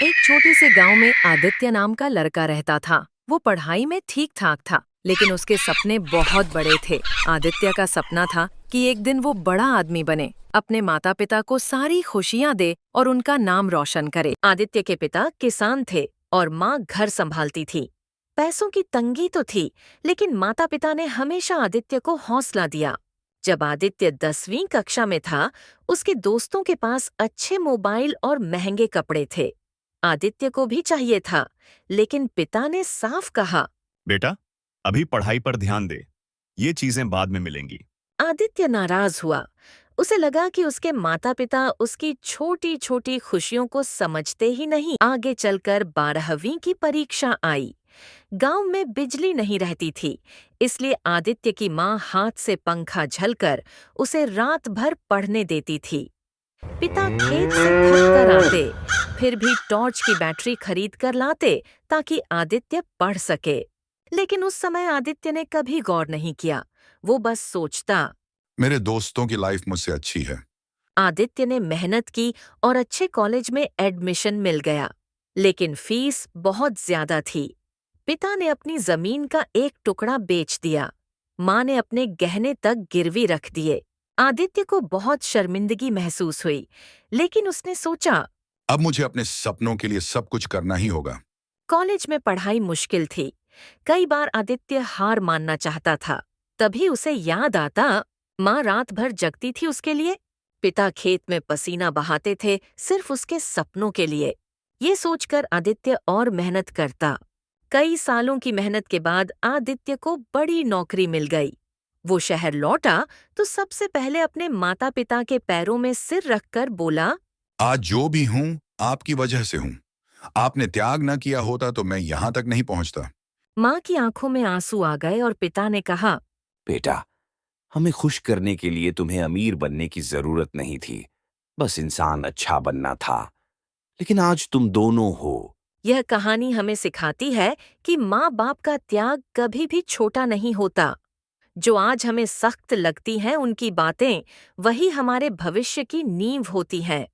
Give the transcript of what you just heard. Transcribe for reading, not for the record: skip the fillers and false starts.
एक छोटे से गांव में आदित्य नाम का लड़का रहता था। वो पढ़ाई में ठीक ठाक था, लेकिन उसके सपने बहुत बड़े थे। आदित्य का सपना था कि एक दिन वो बड़ा आदमी बने, अपने माता पिता को सारी खुशियां दे और उनका नाम रोशन करे। आदित्य के पिता किसान थे और माँ घर संभालती थी। पैसों की तंगी तो थी, लेकिन माता पिता ने हमेशा आदित्य को हौसला दिया। जब आदित्य 10वीं कक्षा में था, उसके दोस्तों के पास अच्छे मोबाइल और महंगे कपड़े थे। आदित्य को भी चाहिए था, लेकिन पिता ने साफ कहा। बेटा, अभी पढ़ाई पर ध्यान दे। ये चीजें बाद में मिलेंगी। आदित्य नाराज हुआ। उसे लगा कि उसके माता पिता उसकी छोटी छोटी खुशियों को समझते ही नहीं। आगे चलकर 12वीं की परीक्षा आई। गांव में बिजली नहीं रहती थी, इसलिए आदित्य की माँ हाथ से पंखा झलकर उसे रात भर पढ़ने देती थी। पिता खेत से थक कर आते, फिर भी टॉर्च की बैटरी खरीद कर लाते ताकि आदित्य पढ़ सके। लेकिन उस समय आदित्य ने कभी गौर नहीं किया। वो बस सोचता। मेरे दोस्तों की लाइफ मुझसे अच्छी है। आदित्य ने मेहनत की और अच्छे कॉलेज में एडमिशन मिल गया, लेकिन फीस बहुत ज्यादा थी। पिता ने अपनी जमीन का एक टुकड़ा बेच दिया। माँ ने अपने गहने तक गिरवी रख दिए। आदित्य को बहुत शर्मिंदगी महसूस हुई, लेकिन उसने सोचा। अब मुझे अपने सपनों के लिए सब कुछ करना ही होगा। कॉलेज में पढ़ाई मुश्किल थी। कई बार आदित्य हार मानना चाहता था। तभी उसे याद आता, माँ रात भर जगती थी उसके लिए। पिता खेत में पसीना बहाते थे सिर्फ उसके सपनों के लिए। ये सोचकर आदित्य और मेहनत करता। कई सालों की मेहनत के बाद आदित्य को बड़ी नौकरी मिल गई। वो शहर लौटा तो सबसे पहले अपने माता पिता के पैरों में सिर रखकर बोला। आज जो भी हूँ आपकी वजह से हूँ। आपने त्याग न किया होता तो मैं यहाँ तक नहीं पहुँचता। माँ की आंखों में आंसू आ गए और पिता ने कहा। बेटा, हमें खुश करने के लिए तुम्हें अमीर बनने की जरूरत नहीं थी। बस इंसान अच्छा बनना था। लेकिन आज तुम दोनों हो। यह कहानी हमें सिखाती है कि माँ बाप का त्याग कभी भी छोटा नहीं होता। जो आज हमें सख्त लगती हैं उनकी बातें, वही हमारे भविष्य की नींव होती हैं।